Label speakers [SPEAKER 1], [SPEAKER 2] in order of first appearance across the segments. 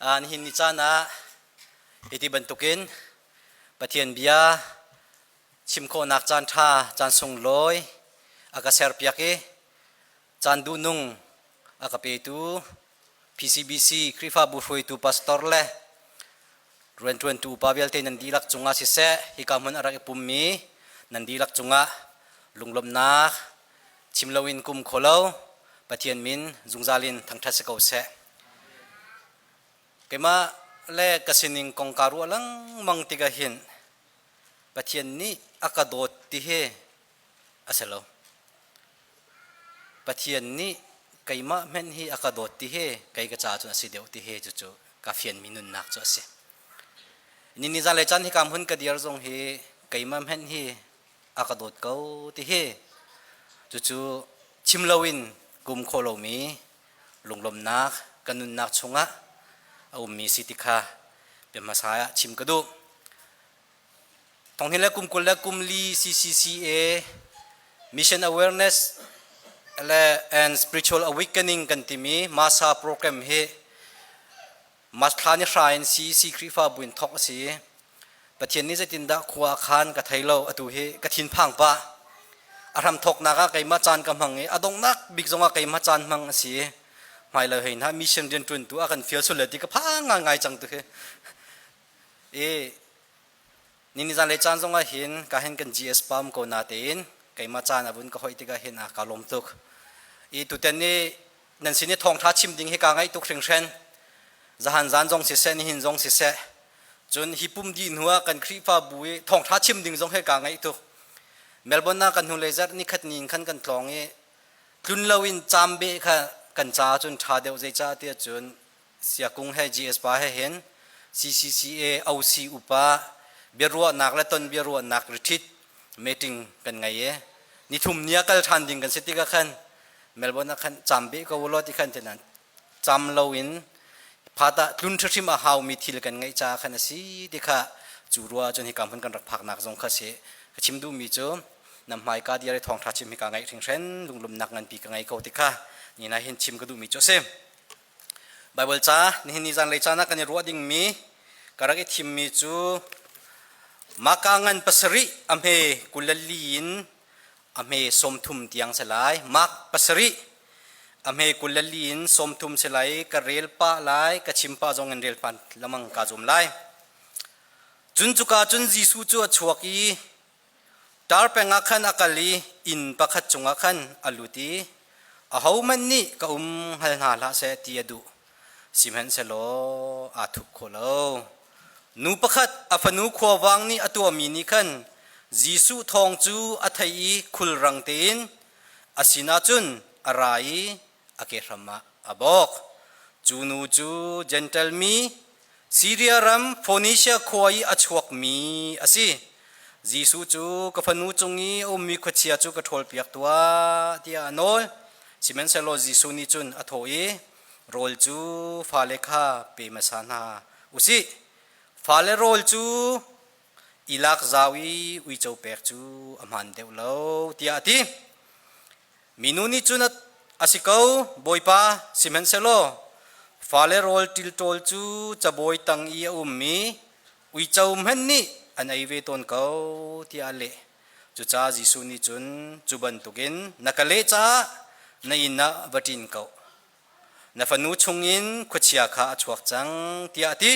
[SPEAKER 1] an hin ni chana iti bantukin pathian bia chimkho nak chan tha chan sung loi aka serpiake chan du nung aka petu PCBC krifa bufoi tu pastor le ruan tu pavel te nandilak chunga si se hikamun arak ipummi nandilak chunga lunglom nak chimlawin kum kholo pathian min zungzalin thangtha se kau se kema le kasining kongkaru alang mangtiga hin pathian ni akadot ti he aselo pathian ni kaima men hi akadot ti he kai ka cha chu asideu ti he chu kafian minun nak chu ase ni ni za le chan hi kam hun ka diar jong hi kaima men hi akadot kau ti he chu chimlawin kum kholomi lunglom nak kanun nak chunga au mi sitikha be masaya chimkadu tonghile kum li CCCA mission awareness and spiritual awakening kantimi masa program he masthani shrain si krifa buin thok si pathian ni jatinda khuwa khan ka thailo atu he kathin phang pa aram thok naga kaima chan ka mangi adong nak bigjonga kaima chan mang si mai la hein ha mission den tun tu akan feel sulati ka phanga ngai chang tu he nini zan le chan zonga hin ka hen kan GS pam ko na tein kaima chan abun ka hoi tika hin a ka lom tuk tu ten ni nan sini thong tha chim ding he ka ngai tuk hring hren zahan zan jong si se ni hin jong si se chun hipum di nuwa kan krifa bui thong tha chim ding jong he ka ngai tuk melbourne na kan hu lezer ni khat ning khan kan tlong e tlun lawin chambe kha kan cha chun tha deu zai cha te chun sia kung he GS pa he hen CCCA OC upa berua nak la ton berua nak retreat meeting kan ngai e ni thum nia kal than ding kan seti ka khan melbourne khan chambe ko wolo ti khan tenan cham lawin phata tlun thrim a haw mi thil kan ngai cha khan si dikha churua chun hi kam hun kan rak phak nak jong kha se chimdu mi chu nam mai ka diare thong tha chim hi ka ngai thing hren lunglum nak ngan pi ka ngai ko tikha ni na hin chim ka du mi chu se bible cha ni ni jan le cha na kan ro ding mi karak e thim mi chu makangan pasari amhe kulalin amhe somthum tiang selai mak pasari amhe kulalin somthum selai ka rel pa lai ka chimpa jong en rel pan lamang ka jum lai chun chuka chun jisu chu chuaki tar penga khan akali in pakhat chunga khan aluti ahauman ni ka hal na la se ti adu simhan selo athuk kholo nu pakhat afanu khowang ni atu mi ni khan jisu thong chu athai khul rang tin asina chun arai ake rama abok chunu chu gentle mi Syria ram Phoenicia khoi achuak mi asi jisu chu kafanu chungi mi khachia chu ka thol piak tua tia anol simen selo jisu ni chun athoi rol chu phale kha pe masana usi phale rol chu ilak zawi ui chau pek chu amhan deu lo tia ti minuni chun asikau boipa simen selo phale rol til tol chu chaboi tang i mi ui chau mhen ni anai ve ton kau ti ale chu cha jisu ni chun chuban tukin nakale cha na ina vatin kau na fanu chungin khuchia kha chuak chang ti ati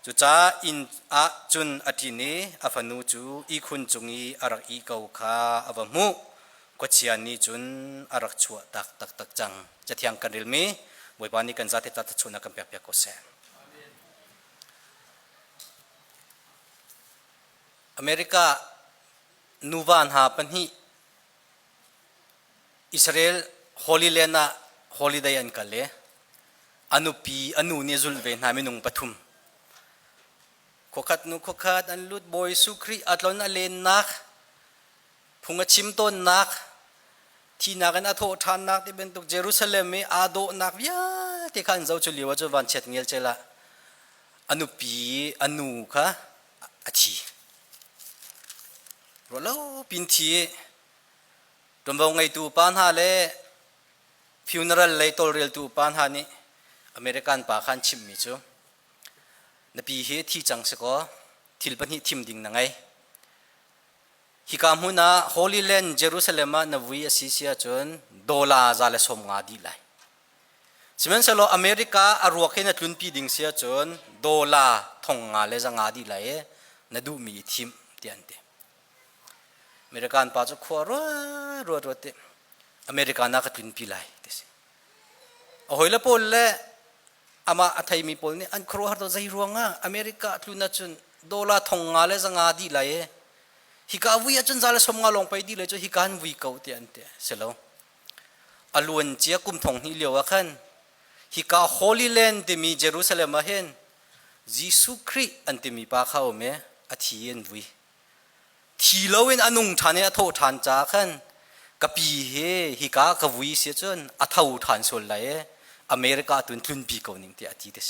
[SPEAKER 1] chu cha in a chun atini afanu chu i khun chungi arak i kau kha awamu khuchia ni chun arak chua tak chang chathiang kanil mi boibani kan zate ta chuna kan pek pek ko se America nuvan ha panhi Israel Holy Land na holiday an kale anu ni zulve na minung pathum kokhat an lut boy sukri atlon alen nak phunga chimton nak thina kan atho than nak ti bentuk Jerusalem me ado nak ya ti khan zo chu liwa chu van chet ngel chela anu kha achi rolo pinthi tombo ngai tu pan ha le funeral le tol rel tu pan ha ni อเมริกันป่าขันชิมมิจูนปีเฮที่จังสก็ทิลปันฮิทิมดิ่งนังไงฮิกามุนาฮอลลีแลนด์เยรูซาเล็มนวีอสิเซียจนดอลลาร์จะเลสมงาดีไลสิมันสโลอเมริกาอารวกเห็นทุนปีดิ่งเสียจนดอลลาร์ทงงาเลจังาดีไลนดูมีทิมเตียนเตอเมริกันป่าจะขวรัวเตอเมริกานักทุนปีไลเดสิโอ้ยละพอลเล่อามาอัฐยมีพอลนี่อันครัวฮาร์ดใจรวงอ่ะอเมริกาทุนนัจุนดอลลาร์ทงงาเลจังาดีไลฮิกาวิอาจนจะเลสมงาลงไปดีเลยจะฮิการวิเกาเตียนเตเสร็จแล้วอลวนเจียกุมทงนี่เลียวกัน ฮิกาฮอลลีแลนด์ที่มีเยรูซาเล็มมาเห็นยิสุคริอันที่มีปากเขาเมอธิเอ็นวิทีเลวินอนุงทานเนี่ยทุกทานจากขันกับปีเฮฮิกากวิเสียจนอัฐอุทานส่วนไหลอเมริกาตุนทุนปีเขาหนึ่งที่อธิเดช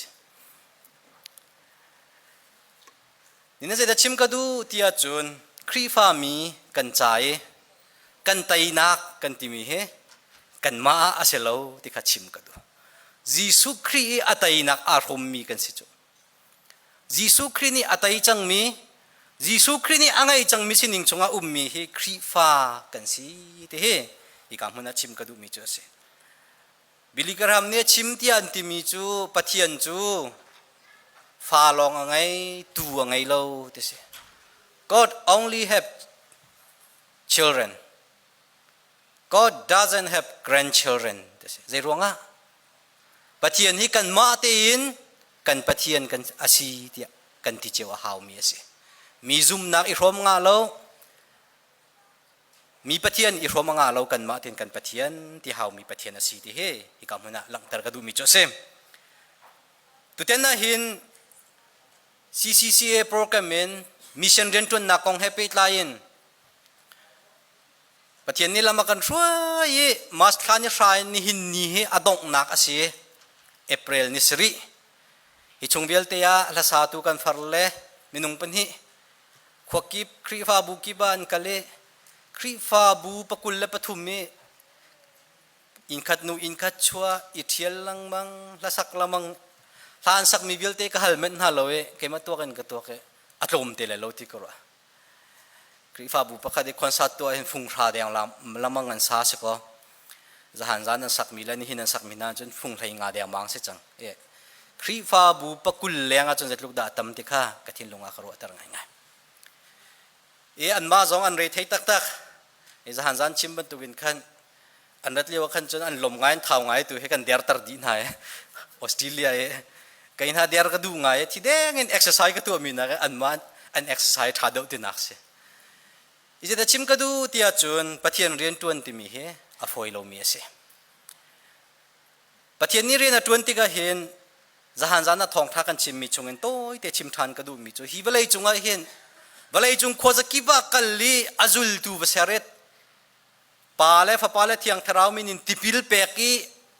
[SPEAKER 1] นี่นั่นจะชิมกระดูที่อาจุนครีฟามีกันใจกันไตนักกันที่มีเฮกันมาอาเซลาวที่ขัดชิมกระดูยิสุครีอัตัยนักอารมณ์มีกันสิจุยิสุครีนี่อัตัยจังมียิสุครีนี่อังไงจังมีสินิงจงอามีเฮครีฟ้ากันสิเตเฮอีกคำมันชิมกระดูมีจุเสบิลิกรามเนี่ยชิมที่อันที่มีจูปะเทียนจูฟ้าลองอังไงตัวอังไงเราเตเส God only have children God doesn't have grandchildren เตเสใจรวงอ่ะปะเทียนที่กันมาเตียนกันปะเทียนกันอาศีเดียกันที่เจ้าหาวมีสิมีซุมนักอิรมงาเรามีปะเทียนอิรมงาเรากันมาเตียนกันปะเทียนที่หาวมีปะเทียนอาศีที่เฮอีกคำนั้นหลังตระกดูมีโจเซมตุเตนน่ะหิน CCCA โปรแกรมเมนมิชชั่นเรียนตุนนักของเฮปิตไลน์ปะเทียนนี่ละมากันช่วยมาสคานี่ชายนี่หินนี่เฮอดงนักอาศีApril ni Sri hichung bial te ya la satu kan farle minung panhi khwakip khrifa bu kiban kale khrifa bu pakul la pathumi inkhat nu inkhat chua ithial lang mang la sak lamang than sak mi bial te ka helmet na lowe kema to kan ka to ke atlom te le lo ti ko ra khrifa bu pakha de concert to hin phung thra deng lamang an sa se ko zahan zan sak mila ni hinan sak mina chun phung thlai nga de mang se chang e khri fa bu pakul lenga chun zetluk da tam ti kha kathin lunga kharo tar ngai ngai e an ma zong an rei thei tak tak e zahan zan chim ban tu win khan an rat lewa khan chun an lom ngai thau ngai tu he kan der tar din hai Australia e kain ha der ka du ngai thi deng in exercise ka tu mina an ma an exercise tha do ti nak se ije da chim ka du tia chun pathian rian tuan ti mi he a foi lo mi ase pathian ni rena 20 ka hen zahan zana thong tha kan chim mi chungen toi te chim than ka du mi chu hi balai chunga hen balai chung khoza ki ba kalli azul tu basaret pale fa pale thiang tharau min in tipil peki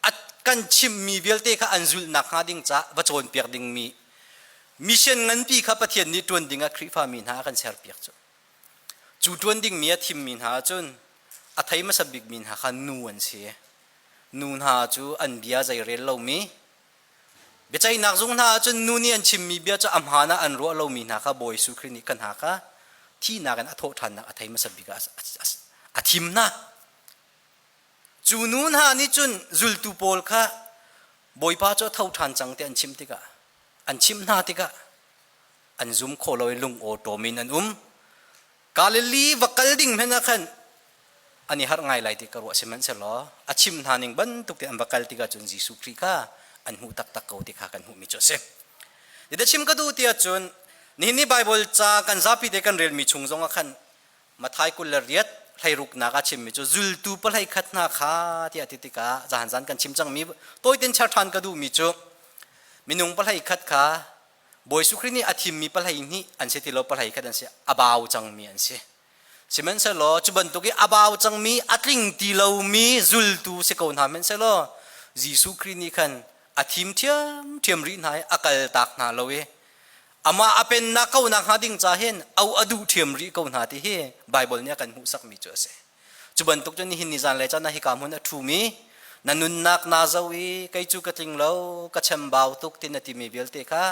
[SPEAKER 1] at kan chim mi belte kha anzul nak ha ding cha bachon pek ding mi mission ngan pi kha pathian ni tun dinga khrifa min ha kan ser pek chu chu tun ding mi a thim min ha chun a thai ma sabik min ha khan nu an se nun ha chu an bia zai rel lo mi bechai nak zung na chun nu ni an chim mi bia cha am hana an ro lo mi na kha boy su khrini kan ha kha thi na kan a tho than na a thai ma sabika a thim na chu nun ha ni chun zul tu pol kha boy pa cho thau than chang te an chim tika an chim na tika an zum kho loi lung o to min an kalili vakal ding mena khan ani har ngai lai ti ka ro seman se lo achim haning ban tuk te ambakal ti ka chun jisu khri kha an hu tak tak ko ti kha kan hu mi chose ida chim ka du ti achun ni bible cha kan zapi de kan rel mi chung zonga khan mathai kul riat thlai ruk na ka chim mi chu zul tu palai khat na kha ti ati ti ka jahan jan kan chim chang mi toi ten char than ka du mi chu minung palai khat kha boy su khri ni athim mi palai ni an se ti lo palai khat an se abau chang mi an se simen se lo chuban tu ki abau chang mi atling ti lo mi zul tu se ko na men se lo jisu khri ni khan athim thiam ri nai akal tak na lo we ama apen na ko na hading cha hen au adu thiam ri ko na ti he bible nya kan hu sak mi cho se chuban tuk chon ni hin ni jan le cha na hi kam hun a thu mi นันนุนนักนาจาวีใครจูกติงเลวกัจฉมบ่าวตุกตินติมีเบลติค่ะ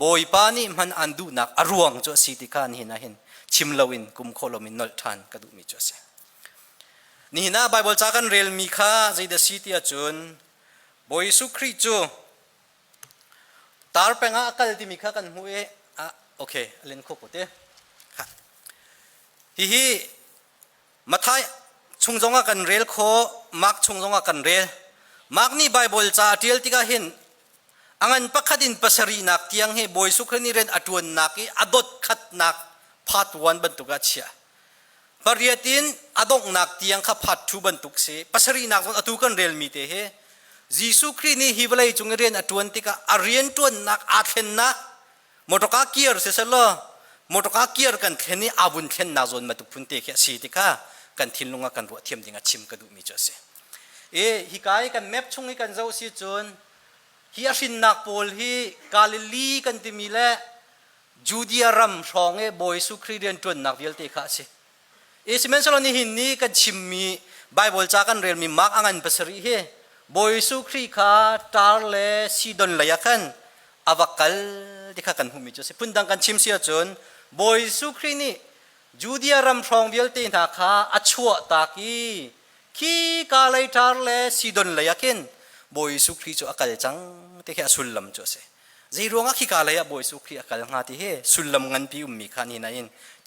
[SPEAKER 1] บอยปานี่มันอันดูนักอรวงจ่อสิติค่ะนี่นะเห็นชิมลวินกุมโคลมินนอลทันกระดูมีจ่อเสนี่นะไบเบิลจากันเรียลมีค่ะใจเดสิติอาจุนบอยสุคริจูตาร์เป็งอาคัลติมีค่ะกันหัวโอเคเล่นโคกเตะค่ะฮิมาท้ายชงจงกันเรียลโคมักชงจงกันเรียลมักนี่ไบเบิลจ่าเทียลติกาเห็นอังันปักขัดินปัสรีนักที่ยังให้บอยสุครนี่เรนอดวนนักอดดขัดนักพัดวันบรรทุกเชียปริยัตินอดงนักที่ยังขับพัดทูบรรทุกเสปัสรีนักอตุกันเรียลมีเตะจีสุครีนี่ฮิวเลยจงเรียนอดวนติกาอาเรียนตวนนักอาเทนนักมอตกาเกียร์เสร็จแล้วมอตกาเกียร์กันเทนี่อาบุนเทนนาจนมาตุพุนเตะสีติกากันทิ้งลงกันรัวเทียมดิ่งชิมกระดูมีจ่อเสฮิกายกันแมปชงให้กันเจ้าสิจนฮีอาชินนักโพลฮีกาลิลีกันติมีเล่จูเดียรัมสองบอยสุครีเรียนจวนนักเวลเตค่ะสิสิเมนสโลนี่หินนี้กันชิมมีไบเบิลจากันเรียนมีมักอังันภาษาเฮบอยสุครีค่ะตาร์เลซีดอนเลยกันอวักลที่ข้ากันหูมิจสิพุ่นดังกันชิมเสียจนบอยสุครีนี่จูเดียรัมสองเวลเตนักค่ะอัชวตากีคีกาเลยตาร์เลซีดอนเลยกันบอยสุครีจูอักลจังที่แค่สุลลัมจ่อเสใจรวงอักขิกาเลยบอยสุครีอักลงาที่เฮสุลลัมงันพิอุมมีขานี่นัย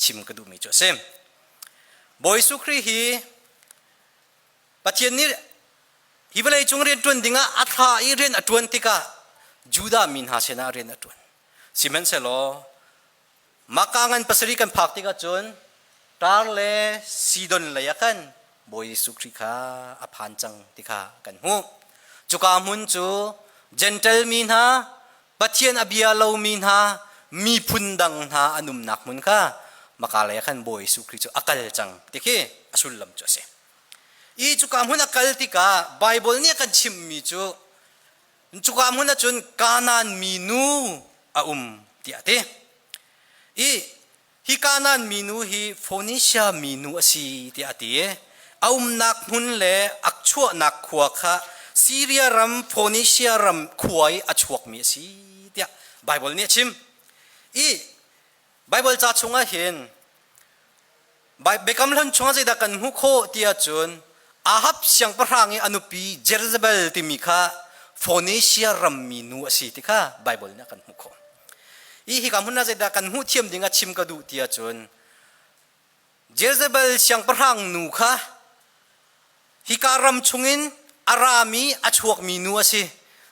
[SPEAKER 1] ชิมกระดูมีจ่อเสบอยสุครีฮีปัจเจนี้ฮิบเลยจงเรียนจวนดิ่งอัฐาอีเรียนอจวนติกาจูดามินหาเสนาเรียนอจวนซิเมนเซโลมักงันปัสริกันพักติกาจวนตาร์เลซีดอนเลยกันบอยสุครีค่ะอภันจังติกากันหูจุกามุนจูเจนเทลมินฮาปัจเจียนอบิอาโลมินฮามีพุนดังฮาอนุมนักมุนค่ะมาคาเลยขันบอยสุคริจูอักลจังติเคอสุลลัมจูเสอีจุกามุนอักลติกาไบเบิลเนี่ยกันชิมมีจูจุกามุนจุนกานันมีนูอาติอาเตอีฮิกานันมีนูฮิโฟนิเชียมีนูอสีติอาเตนักมุนเลอักชัวนักขวค่ะซีเรียรัมโฟนิเชียรัมขวายอชวกมีสิเดียไบเบิลเนี่ยชิมไบเบิลจะชงอาเห็นเบกำลังชงอาใจดักันหุโคเตียจุนอาฮับเสียงประหางอนุปีเจรุซาเบลติมิค่ะโฟนิเชียรัมมีนูสิติค่ะไบเบิลเนี่ยกันหุโคฮิกำลังน่าใจดักันหุเทียมดิ่งชิมกระดูเตียจุนเจรุซาเบลเสียงประหางนูค่ะฮิการัมชงอินอารามีอชวกมีนัวสิ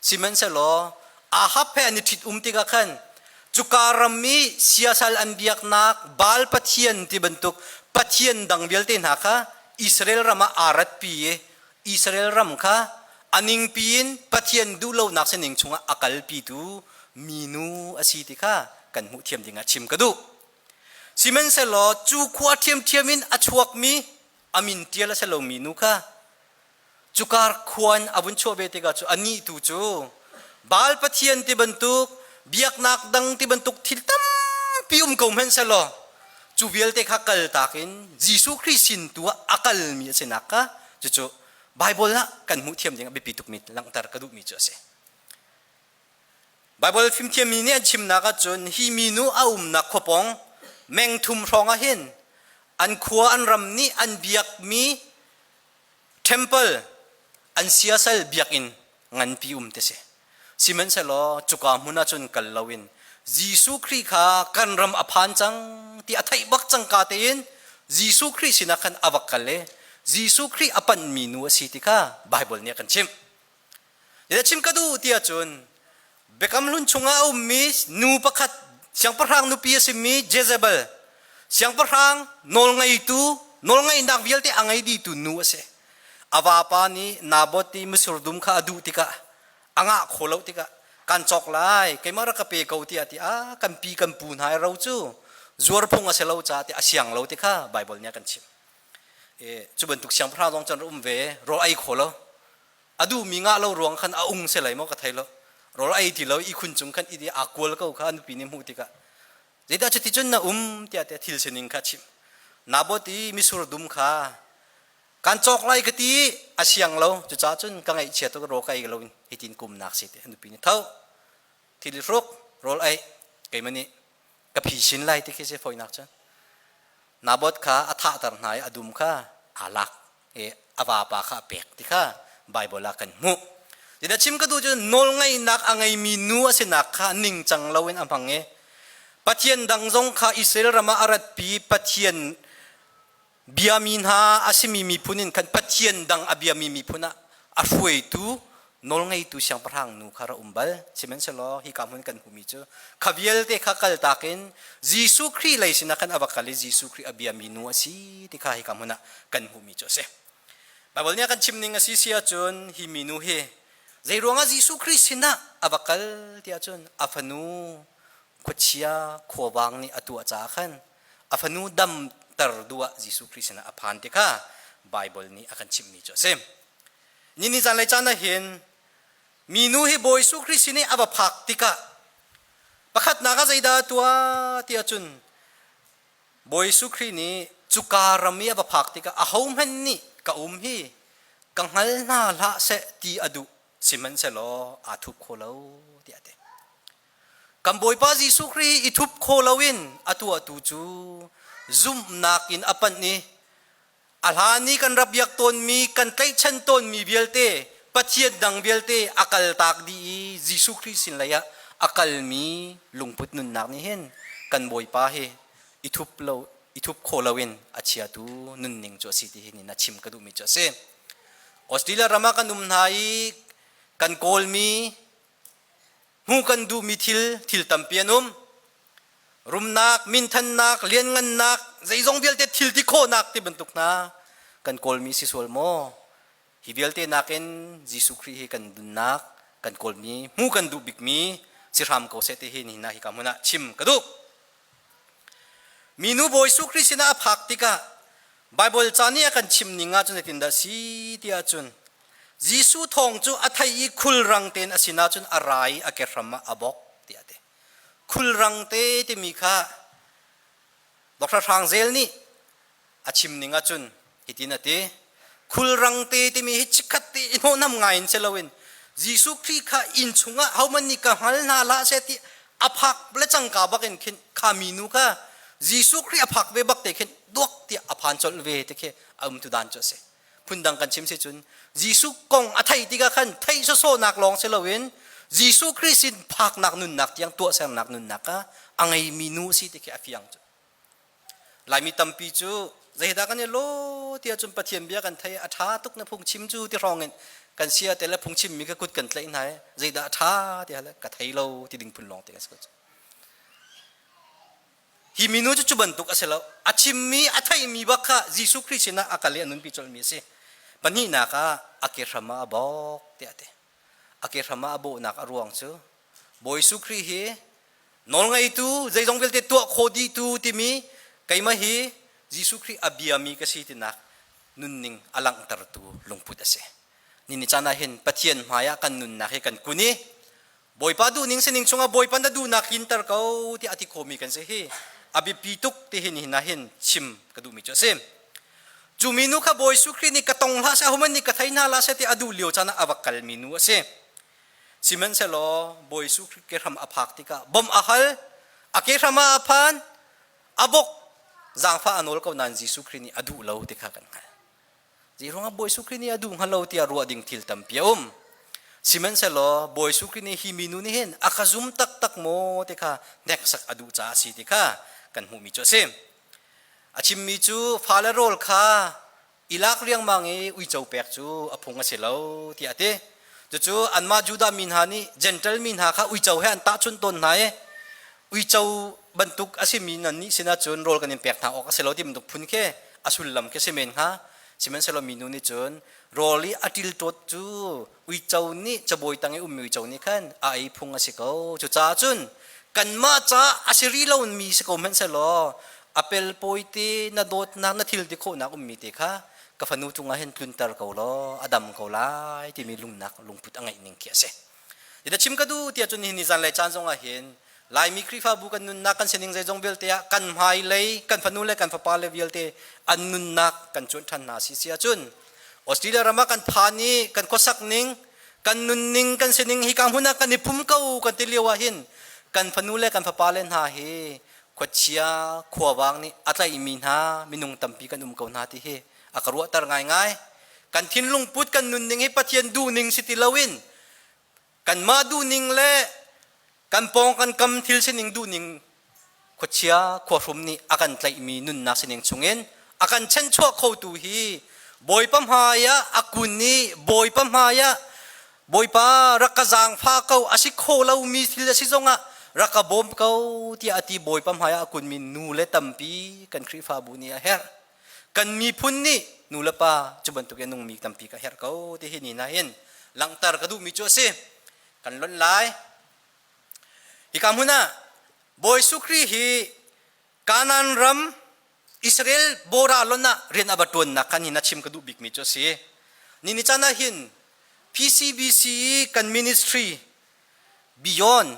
[SPEAKER 1] ซิเมนเซโลอาฮับเพนิทิดติกาขันจุการัมมีเสียสัลอันเบียกนักบาลปัทเทียนที่บรรทุกปัทเทียนดังเบลตินหาค่ะอิสราเอลรามาอารัดปีอิสราเอลรัมค่ะอันนิงปีนปัทเทียนดูโลนักเสนิงชงอักลปีดูมีนูอสิติค่ะกันหุเทียมดิ่งชิมกระดูซิเมนเซโลจูขวาเทียมินอชวกมีอามินเทียละเซโลมีนูค่ะจุการ์ควันอาบุญโชเบติกาจูอันนี้ตูจูบาลปัทเทียนที่บรรทุกเบียกนักดังที่บรรทุกทิลตัมพิอุมกงเห็นเสลอจูเบลเตคักกัลตากินยิสุคริสินตัวอักลมีเสนักะจูไบเบิลละกันมุเทียมยังบิปิตุกมิดลังตารกระดูมีจูเสไบเบิลฟิมเทียมมีเนี่ยชิมนักจนฮิมินูอานักขปองแมงทุมรองอาเห็นอันขัวอันรำนี้อันเบียกมีเทมเพิลอันเสียสัลเบียกอินงันพิเตเสซิเมนเซโลจุกามุนาจุนกัลลาวินยิสุครีค่ะกันรำอภันจังที่อัฐิบักจังกาเตนยิสุครีสินักันอวักกัลเลยิสุครีอปันมีนัวสิติค่ะไบเบิลเนี่ยกันชิมเดี๋ยวชิมก็ดูที่อาจุนเบกำลุนชงเอามีนูปะขัดเสียงประหางนูปีสิมีเจเซเบลเสียงประหางนอลไงตูนอลไงนักวิลเตอังไงดีตูนัวเสอาวาปานีนาบติมิสุรดุมข้าดูติกะอ่างโคลติกะกันจอกไล่เกมารักเปกเอาติอาติกันปีกันปูนหายเราจูจวรพงอาเซลาจ่าติอาเสียงเราติกะไบเบิลเนี่ยกันชิมจุบันตุกเสียงพระรองจันทร์เวรอไอโคลอดูมีงาเรารวงขันอาเสลัยมอกระไทยเรารอไอที่เราอีคุณจุงขันอีดีอากวลก็ขันปีนิมุติกะเดี๋ยวจะติจุนนะติอาติทิลเซนิงขัดชิมนาบติมิสุรดุมข้า การจอกไล่กตีอาเซียงเราจุดจ้าจุนกังไอเชียตัวก็โรคไอเราหิตินกุมนักสิเตนุปีนี้เท่าที่ลิรุกโรลไอไก่มันนี่กับผีชินไล่ที่เขาจะฟอยนักจันนาบดข้าอัฐตรนายอดุมข้าอาลักอาวาปาข้าเปกที่ข้าไบเบิลกันมุเดี๋ยวชิมก็ดูจนนอลไงนักอังไงมีนัวสินักข้านิ่งจังเราเว้นอัมพังเงปะเทียนดังจงข้าอิสราเอลรามาอารัดปีปะเทียนเบียมินฮาอาศิมีมีพุนินขันปะเทียนดังอเบียมีพุนะอาฟวยตูนอลไงตูเสียงพรังนูคาราอุมบัลชิมันเชลอฮิกามุนกันหูมิจูขวิลเตข้ากัลตากินจิสุครีเลยสินักขันอวกาลีจิสุครีอเบียมีนัวสิที่ข้าฮิกามุนะกันหูมิจูเสบาบิลเนี่ยกันชิมนิงอาศิเซียจนฮิมินูเฮใจรวงอาจิสุครีสินะอวกาลที่อาจนอาฟนูขุดเชียขวางนี่อตัวจ้าขันอาฟนูดำตรดัวจิสุคริสต์นะอภันติค่ะไบเบิลนี้อากันชิมมีจ้ะเซมนี่จันเลยจันนะเห็นมีนูฮิบอยสุคริสต์นี่อาบพักติค่ะประคัดนักใจดาตัวที่อาจุนบอยสุครินี่จุการมีอาบพักติค่ะอาหอมเห็นนี่กะฮีกังหัลนาละเสตีอดุสิมันเสลออาทุบโคลาวที่อาเดกัมบอยปาจิสุครีอิทุบโคลาวินอตัวตูจูซุมนักอินอปันนี้อัลฮานีกันรับยักตนมีกันไตชันตนมีเบียลเตปัจเจียดังเบียลเตอักลตากดีจิสุคริสินเลยะอักลมีลุงพุทนุนนักนี่เห็นกันบอยปาเฮอิทุบโคลาวินอาเชียตูนุนนิงจอสิที่เห็นนัดชิมกระดูมิจอเซออสเตรเลียรามากันนุมนายกันโกลมีหูกันดูมีทิลตัมเปียนุมรุมนักมินทันนักเลี้ยงเงินนักใจจงเบียลเตทิลที่โคนักที่บรรทุกนากันโกลมีสิสวลโมฮิเบียลเตนักเอ็นจิสุครีให้กันดุนักกันโกลมีหูกันดูบิกมีสิรามเขาเสติเฮนินาฮิกามุนะชิมกระดูมีนูบอยสุครีสินาพักติกะไบเบิลจานี่กันชิมนิงาจุนตินดาสีที่อาจุนจิสุทองจูอัฐยิคุลรังเตนอสินาจุนอะไรอาเกรมาอบกที่อาเดคุลรังเตที่มีข้าดรทางเซลนี่อาชิมนิงาจุนฮิตินาเตคุลรังเตที่มีฮิจิกัตติอินโหนำไงน์เซลวินจิสุครีข้าอินชุงะเฮามันนี่กะฮัลนาลาเสติอภักเปลจังกาบักเอ็นข้ามีนูข้าจิสุครีอภักเวบักเตเข็นดวกที่อภันจลเวเตเขอมตุดานจเสพุนดังกันชิมเสจุนจิสุกงอัฐยิติกะขันไทยโซนักลองเซลวินจิสุคริสต์พักนักนุนนักยังตัวเสียงนักนุนนักอ่ะอังไงมีนูสิที่แค่อฟิยังจุลายมีตัมปีจูใจดากันเนี่ยโลที่อาจุนปะเทียมเบียกันไทยอัฐาตุกนะพุงชิมจูที่รองเงินกันเสียแต่ละพุงชิมมีก็กุดกันเลยไหนใจดาอัฐาที่อะไรกับไทยเราที่ดึงพุนลองเตะสกุลฮิมินูจุบันตุกอาเซลอาชิมมีอัฐยมีบักค่ะจิสุคริสต์นะอากาเลนุนปิจลมีเสปนีนักอาเกรมาบอกเตะเตะอาเกรมาบอกนักอรวงจูบอยสุครีเฮนอลไงตูใจจงเวลเตตัวโคดีตูที่มีไกมาเฮจิสุครีอบิยามีก็สิตินักนุนนิงอลังตรตูลงพุทธเสนี่นิจานาเห็นปะเทียนมายากันนุนนักเฮกันกุนีบอยปาดูนิงเสนิงชงบอยปันดาดูนักอินเตอร์เขาที่อธิโคมีกันเสเฮอบิปีตุกที่เห็นหินาเห็นชิมกระดูมิจเสจูมินุข้าบอยสุครีนี่กระตงลาเสหุมันนี่กระไทนาลาเสติอดูเลียวจานะอวักกัลมินุเสสิมันเสลอบอยสุครีเกรมอภักติกะบอมอาฮัลอาเกรมาอภันอบกจางฟ้าอนอลก็นันจิสุครีนี่อดูเลวติกะกันไงจีรองบอยสุครีนี่อดูฮัลโลที่อรัวดิ่งทิลตัมเปียมสิมันเสลอบอยสุครีนี่ฮิมินุนี่เห็นอาคาซุมตักตักโมติกะเน็กสักอดูจ้าสิติกะกันหูมิจเสอาชิมมีจูฟาเลโรลค่ะอิลักเรียงมังเออุยเจ้าเป็กจูอพงษ์เสลาที่อาเตจูอันมาจูดามินฮานี่เจนเทลมินฮาค่ะอุยเจ้าให้อันตาชุนต้นไหนอุยเจ้าบรรทุกอาชิมินันนี่สินะจูนโรลกันยังเป็กทางออกเสลาที่บรรทุกพุนแค่อาสุลลัมแค่เสมนฮะสิมันเสลามินุนี่จูนโรลีอาทิลตดจูอุยเจ้านี่จะบอยตังเออุยเจ้านี่ขันไอพงษ์เสกเอาจูจ้าจุนกันมาจ้าอาศิริลาวนมีสกอมันเสลาapel poite na dot na nathil dikho na umite kha ka fanu tunga hen tuntar ko lo adam ko lai ti mi lung nak lung put angai ning kiase ida chim ka du tia chun hin zan lai chan zong a hen lai mi khri fa bu kan nun nak kan sening zai jong bel te kan mai lei kan fanu le kan fa pa le bel te an nun nak kan chun than na si sia chun Australia rama kan phani kan kosak ning kan nun ning kan sining hi kam huna kan ipum kau kan tiliwahin kan phanule kan phapalen ha he khochia khuawang ni atlai imin ha minung tampi kan kau na ti he akarwa tar ngai ngai kan thinlung put kan nun ning hi pathian du ning sitilawin kan ma du ning le kan pong kan kam thil sining du ning khochia khwarum ni akan tlai mi nun na sining chungin akan chen chua khau tu hi boy pam haya akuni boy pam haya boy pa rakazang pha kau asik kholau mi thil si zonga rakabom kau ti ati boy pam haya akun min nu le tampi kan khri fa bu ni a her kan mi phun ni nu la pa chuban tu ke nung mi tampi ka her kau ti hi ni na hin langtar ka du mi cho se kan lon lai hi kam huna boy sukri hi kanan ram Israel bora lona rin abaton na kanina chim kadu big mi cho si nini chana hin PCBC kan ministry beyond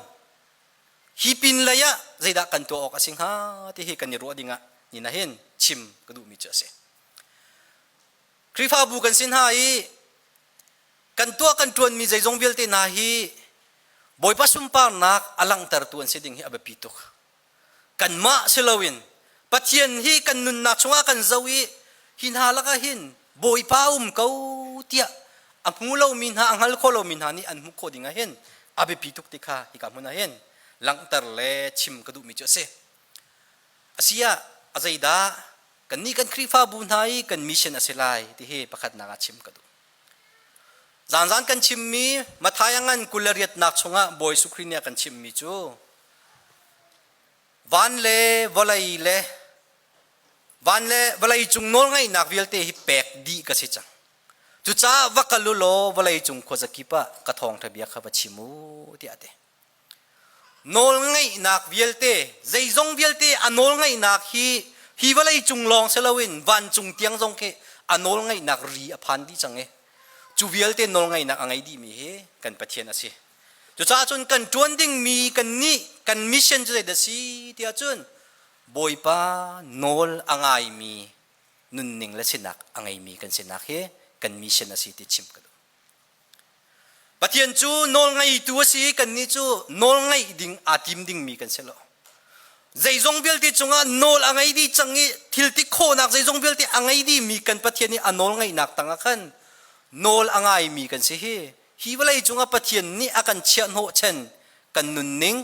[SPEAKER 1] hipin laya zaida kan to ok asing ha ti hi kan ni ro dinga nina hin chim kadu mi cho si krifa bu kan sin ha i kan to kan tuan mi zai jong velte na hi boy pa sumpar nak alang tar tuan siding hi abapitok kan ma silawin pathian hi kan nun na chunga kan zawi hinhala ka hin boy paum kau tia angmulo min ha anghal kholo min ha ni anmu khodinga hin abapitok tikha hi kamuna hin langtar le chim kadu mi cho se asia azaida kan ni kan khrifa bu nai kan mission aselai ti he pakhat na nga chim kadu zan kan chim mi mathayangan kulariat nak chunga boy sukrinia kan chim mi chu van le valai chung nol ngai nak vialte hi pek di ka se chang chu cha wakalulo valai chung khojakipa ka thong thabia khaba chimu ti ate nol ngai nak vialte zaizong vialte anol ngai nak hi valai chung long selawin van chung tiang jong ke anol ngai nak ri aphan di change chu vialte nol ngai nak angai di mi he kan pathian ase chu cha chun kan tuan ding mi kan ni kan mission je da si ti a chun boy pa nol angai mi nun ning la sinak angai mi kan sinak he kan mission ase ti chim ka pathian chu nol ngai tu si kan ni chu nol ngai ding atim ding mi kan selo zaizong bel ti chunga nol angai di changi thil ti kho nak zaizong bel ti angai di mi kan pathian ni anol ngai nak tanga khan nol angai mi kan se he hi walai chunga pathian ni akan chian ho chen kan nun ning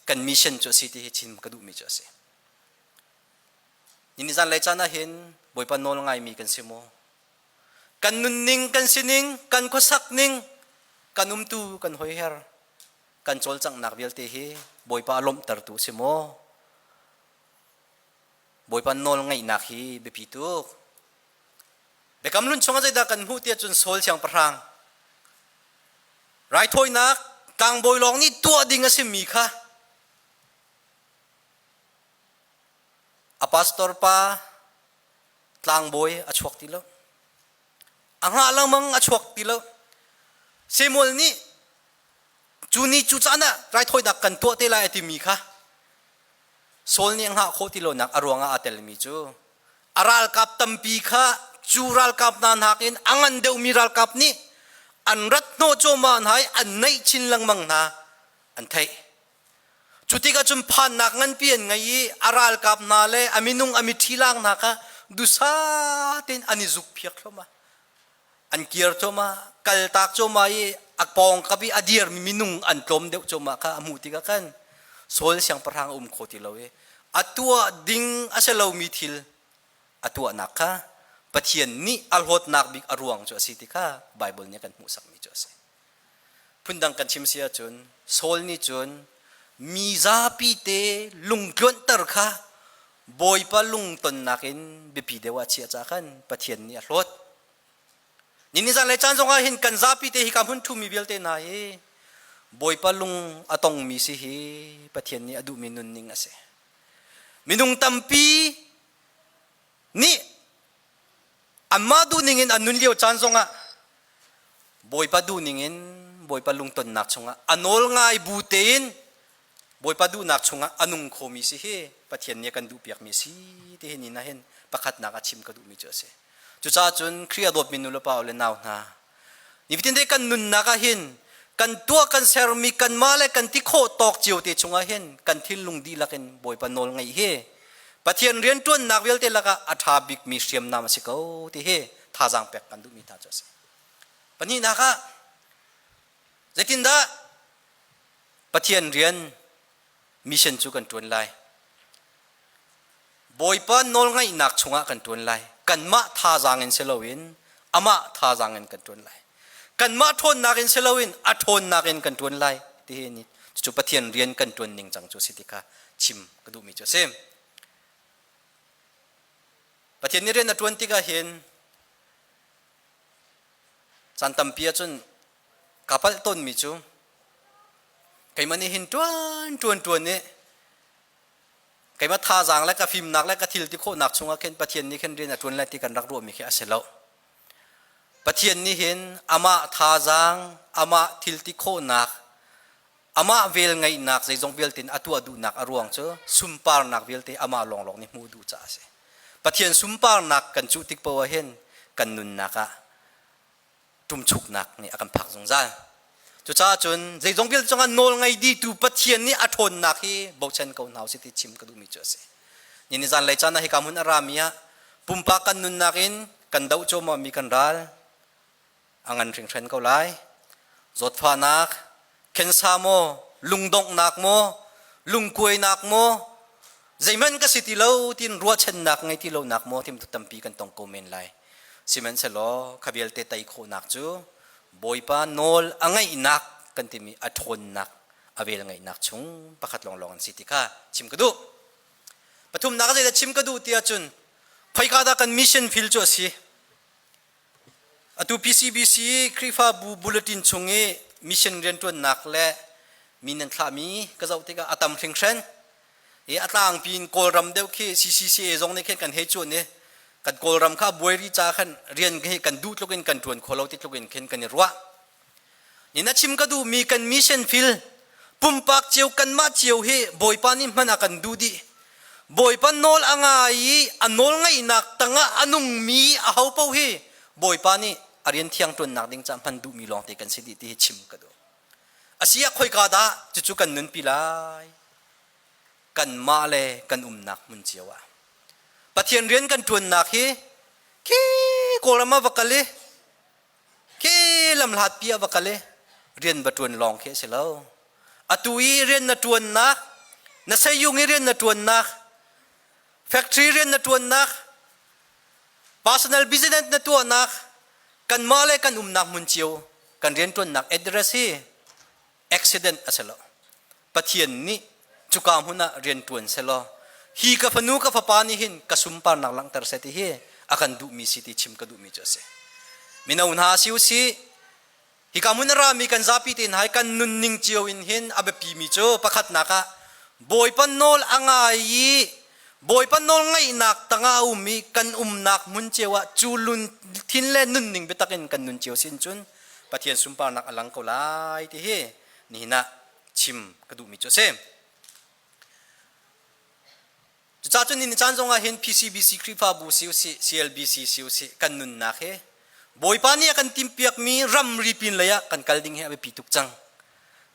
[SPEAKER 1] kan mission cho si ti hi chim ka du mi cho se ni zan lai chana hin boy pa nol ngai mi kan se mo kan nun ning kan sining kan khosak ning kanum tu kan hoi her kan chol chang nak bel te hi boy pa lom tar tu se mo boy pa nol ngai nak hi be pi tu be kam lun chonga jai da kan hu tia chun sol chang parang rai thoi nak kang boy long ni tua ding ase mi kha a pastor pa tlang boy a chhuak ti lo anga lang mang a chhuak ti lo semol ni chuni chu chana rai thoi dak kan to te lai ti mi kha sol ni anga kho ti lo nak arwanga atel mi chu aral kap tampi kha chural kap nan hakin angan deu miral kap ni an rat no choman hai an nei chin lang mang na an thai chuti ka chum phan nak ngan pian ngai aral kap na le aminung amithilang na ka dusa tin ani zuk phiak thoma an kier choma kal tak choma i akpong kabi adir minung an tlom deu choma ka amuti ka kan sol siang parang khoti lawe atua ding asalo mi thil atua nakha pathian ni alhot nak big aruang cho asiti ka bible nya kan musak mi cho se phundang kan chim sia chun sol ni chun mi za pi te lungklon tar kha boy pa lung ton nakin bepi dewa chia cha kan pathian ni alhot nini zan le chan zonga hin kan za pi te hi kam hun thu mi belte na he boy pa lung atong mi si hi pathian ni adu minun ning ase minung tampi ni amma du ningin anun liu chan zonga boy pa du ningin boy pa lung ton nak chunga anol ngai butein boy pa du nak chunga anung khomi si he pathian ni kan du piak mi si te ni na hen pakhat na ka chim ka du mi cho se จุจ้าจุนเครียดดมินุลป่าเลยนาวนานี่พิธีได้กันนุนนักหินกันตัวกันเซรมีกันมาเลยกันที่โคตอกจิวติชงหินกันที่ลุงดีละกันบอยปนนไงเฮปะเทียนเรียนตัวนักเวลเตละก็อัฐาบิกมีเสียมนามสิเขาที่เฮท่าจังเป็กกันดูมีท่าจ้าสิปนี้นะคะเจตินดาปะเทียนเรียนมิชชั่นจูกันตัวไลบอยปนนไงนักชงกันตัวไลกันมาท่าจังเงินเซลวินอามาท่าจังเงินกันตัวไลกันมาทนนักเงินเซลวินอัทนนักเงินกันตัวไลที่เฮนี่จูปะเทียนเรียนกันตัวหนึ่งจังจูสิติกาชิมกระดูมีจ้าเซมปะเทียนนี้เรียนนัดวันที่ก็เห็นจันตัมเปียจนกับพัลต้นมิจูใครมันนี่เห็นตัวนี้ใครมาท่าจางและก็ฟิล์มนักและก็ทิลที่โคนักชงก็เห็นปะเทียนนี้เห็นเรียนนัดวันแรกที่กันรักรวมมีแค่อาศัยเราปะเทียนนี้เห็นอามาท่าจางอามาทิลที่โคนักอามาเวลไงนักใจจงเวลตินอตัวดูนักอรวงเจ้าซุมปาร์นักเวลติอามาลองนี่มูดูจ้าเสปะเทียนซุมปาร์นักกันจุติกปวะเห็นกันนุนนักจุมชุกนักนี่อากันพักสงสารจุจ้าจนใจจงเวลจงกันโนลไงดีตูปะเทียนนี่อทนนักฮีบอกฉันเขาหนาวสิติชิมก็ดูมีเจอเสนี่นิจานเลยจานะฮิกามุนอารามียปุ่มปากันนุนนักินกันดาวโจมามีกันรัลอังันริงเทรนเขาไล่จดฟ้านักเข็นซาโมลุงดงนักโมลุงกุยนักโมใจมันก็สิติเลวที่รัวเช่นนักไงที่เลวนักโมที่มันตั้มปีกันตรงโกเมนไลสิมันเสลอขบิลเตตัยโคนักจูบอยปาโนลอังไงนักกันที่มีอัทนนักอเวลไงนักชงประคัดลองสิติก้าชิมกระดูปฐุมนักจะชิมกระดูเตียจุนไฟกาดากันมิชชั่นฟิลจูสิอตุ PCBC คริฟาบุลตินชงเอมิชชั่นเรียนตัวนักและมีนันทามีก็จะติกาอัตมฟิงเชนอัตลางปีนโกลรัมเดียวคือ CCCA จงในเข่งกันเฮจวนเนี่ยกันโกลรัมข้าบวยรีจ้าขันเรียนกันดูทุกกันทวนโคลติทุกกันกันรัวนี่นัดชิมก็ดูมีกันมิชชั่นฟิลปุ่มปากเจียวกันมาเจียวเฮบอยปานี่มันกันดูดิบอยปานโนลอ่างไงอันโนลไงนักตั้งอันนุ่งมีอาเขาเป้าเฮบอยปานี่อาเรียนเที่ยงทวนนักดิ้งจำพันดูมีลองตีกันสิดิที่ชิมก็ดูอาเซียคอยกาดาจุกันนุนปิลายกันมาเลยกันนักมุนเจียวปะเทียนเรียนกันทวนนักเฮคีโกลามาวักเลยคีลำลาดเปียวักเลยเรียนบัตรวนลองเฮเสแล้วอตุยเรียนนัดวนนักนัสยุงเรียนนัดวนนักแฟคทรีเรียนนัดวนนัก personal business นัดวนนักกันมาเลยกันนักมุนเจียวกันเรียนทวนนัก address เฮ accident อาเสแล้วปะเทียนนี้จุกามหุนะเรียนตวนเสลอฮีกับพนูกับพปานี่หินกสุมปานักลังเตอร์เซติเฮอากันดูมีสิติชิมก็ดูมีเจอเสมินาอุนหาซิวซีฮีกามุนรามีกันซาปิตินให้กันนุนนิงเจียวอินหินอาเบปีมิโจประคัดนักบอยปันโนลอ่างไงบอยปันโนลไงนักตั้งเอามีกันนักมุนเจียวจูลุนทินเล่นุนนิงเบตักันกันนุนเจียวสินจุนปะเทียนสุมปานักอลังโกไลติเฮนี่นะชิมก็ดูมีเจอเสจ้าจุนนี่จันทร์เห็น PCBC คริฟาบูซิวซี CLBC ซิวซีกันนุนนักเฮบอยปานี่กันติมเปียกมีรัมรีปินเลยกันกัลดิ้งเฮอเปปีตุกจัง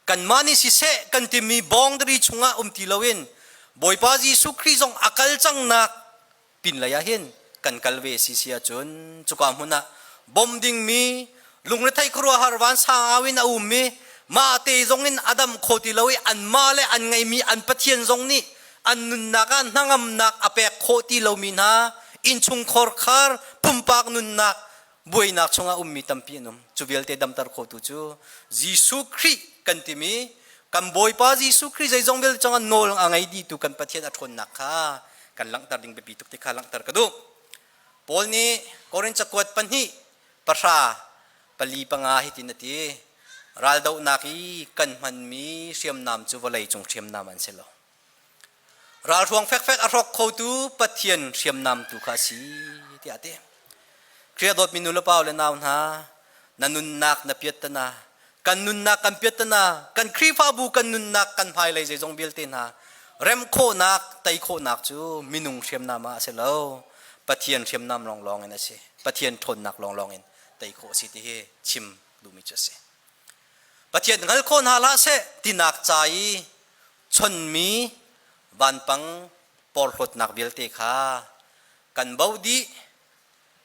[SPEAKER 1] กันมานี่สิเซกันติมีบองดรีชงะตีลาวินบอยปาจีสุครีจงอักลจังนักปินเลยเห็นกันกัลเวซีเซียจุนจุกามหุนะบอมดิ้งมีลุงเรทัยครัวฮาร์วันสางอาวินอาอุมมีมาเตจงอินอดัมโคติลาวิอันมาเลอันไงมีอันปะเทียนจงนี่อันนุนนักนั่งนักอเปกโคติลามินาอินชุงคอร์คาร์ปุ่มปากนุนนักบุยนักชงอาอุมมีตัมปีนุมจูเวลเตดัมตาร์โคตุจูจิสุครีกันติมีกันบอยปาจิสุครีใจจงเวลจังอันโนลอังไงดีตุกันปะเทียนอัดคนนักค่ะกันลังตาดิ่งเบบีตุกติคาลังตาร์กระดูปอลนี้กอรินจักวดปันฮีปะชาปลีปังอาฮิตินตีรัลดาวนักอีกันมันมีเชียมนามจูวลัยจงเชียมนามันเสลอรัลทวงแฟกอรอกโคตูปะเทียนเชียมนามตุคาสีที่อาเตเครียดดมินุลเปล่าเลนาวนะนันุนนักนับเยตนากันนุนนักกันเปียตนากันครีฟาบูกันนุนนักกันภายเลยใจจงเบลตินาเรมโคนักไตโคนักจูมินุงเชียมนามาเสลอปะเทียนเชียมนามลองๆนะสิ ปะเทียนทนนักลองอินแต่โคสิที่ชิมดูมิจะเสปะเทียนงั้นคนหาละเสตินักใจชนมีบันปังปอลหดนักเบลเตขากันเบาดี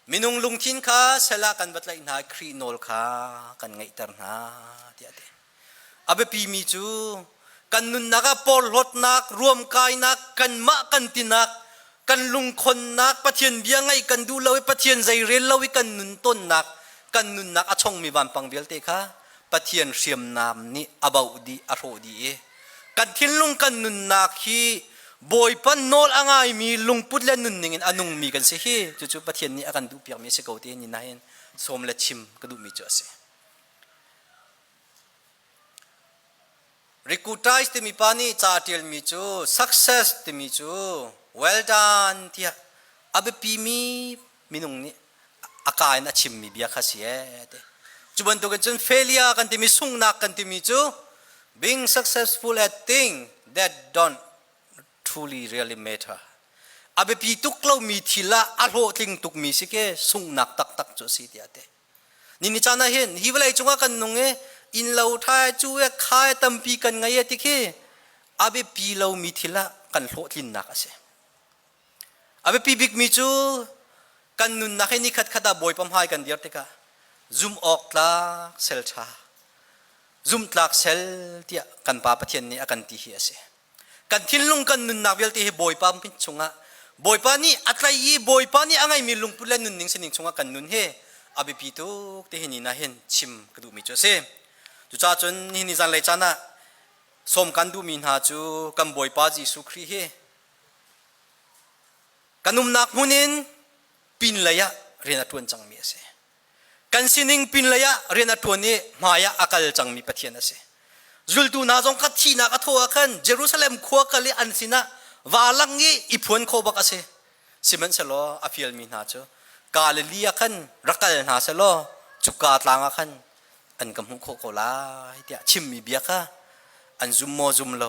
[SPEAKER 1] มินุงลุงทินขาเสละกันบัดไลนาครีโนลขากันไงตรนาเดียดอาเบปีมีจูกันนุนนักปอลหดนักรวมกายนักกันมะกันตินักกันลุงคนนักปะเทียนเบียงไงกันดูเลวปะเทียนใจเรียนเลวกันนุนต้นนักกันนุนนักอชงมีบันปังเบลเตขาปะเทียนเสียมนามนี่อาบาอุดีอโรดีกันทิ้งลุงกันนุนนักฮีบอยปันโนลอ่างมีลุงพุดเล่นนุนหนึ่งอันนุ่งมีกันเสียจู่ๆปะเทียนนี้อากันดูเปียกมีเสกเอาเตียนนี่นายสมเลชิมก็ดูมีเจอเสียrecognize ที่มีปานี่จ่าเทียนมีจู success ที่มีจู well done ที่อาเบปีมีนุ่งนี่อาการน่ะชิมมีเบียร์ข้าเสียเดจุบันตัวกันจน failure กันที่มีสุ่งนักกันที่มีจู being successful at things that don't truly really matter อาเบปีตุกเรามีทีละอารมณ์ทิ้งตุกมีสิเกสุ่งนักตักจูสิเดียเดนี่จานะเห็นฮิวไลจงว่ากันนุ่งอินเราท้ายจูเอขายตั้มปีกันไงติเคอาเบปีเรามีทีละกันโลทินนักเสอาเบปีบิกมีจูกันนุนนักนี่ขัดบ่อยปั๊มหายกันเดียวติกะซุ่มออกลากเซลชาซุ่มลากเซลที่กันป้าปะเทียนนี่อากันที่เฮียเสกันทิ้งลุงกันนุนนักเวลที่บ่อยปั๊มพิจงะบ่อยปานี่อัตไลยี่บ่อยปานี่อ่างไงมีลุงปุ่นเล่นนุนนิ่งเสนิงจงะกันนุนเฮอาเบปีตุกที่เห็นนี่นะเห็นชิมกระดูมีจูเสจุจ้าจนนี่จันเลยจ้านะสมกันดูมินหาจูกันบ่อยป้าจีสุครีเฮกันนุ่มนักมุนินปินเลยะเรียนทวนจังมีเสกันสินิงปินเลยะเรียนทวนนี้มายาอากาลจังมีปะเทียนเสจุลตูนาจงกัดชีนักทัวกันเยรูซาเล็มขัวกะลิอันสินะวาลังงี้อีพวนโคบักเสสิมันเสลออฟิลมินหาจูกาลเลียกันรักกันหาเสลอจุกาตลางกันอันกำหุโคโคลาเดียชิมมีเบียค่ะอันซุมโมซุมโล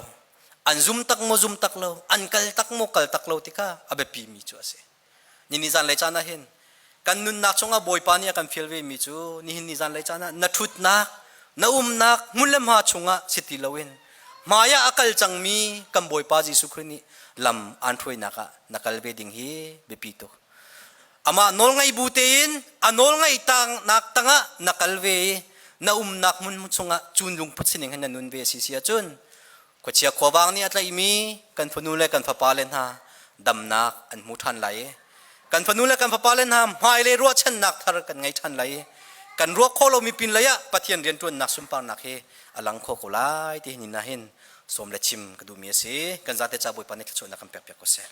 [SPEAKER 1] อันซุมตักโมซุมตักโลอันกัลตักโมกัลตักโลติค่ะอาเบปีมีจูเสนี่นิจันเลยจานะเห็นกันนุนนักชงอาบอยปานี่กันฟิลเวมีจูนี่นิจันเลยจานะนัทุดนักนานักมุลเลมหาชงอาสิติลวินมายาอากาลจังมีกันบอยปาจิสุครินีลำอันถวยนักนักลเวดิงฮีเบปีโตอามาโนลไงบูเตนอันโนลไงตังนักตังะนักลเวna nak mun chunga chun lung put sining han nun ve si sia chun ko chia khowang ni atlai mi kan phunule kan phapalen ha damnak an mu than lai kan phunule kan phapalen ha mai le ro chen nak thar kan ngai than lai kan ro kholo mi pin laya pathian rian tun nak sum par nak he alang kho ko lai ti ni na hin som le chim ka du mi se kan za te cha boi panik chona kan pek pek ko se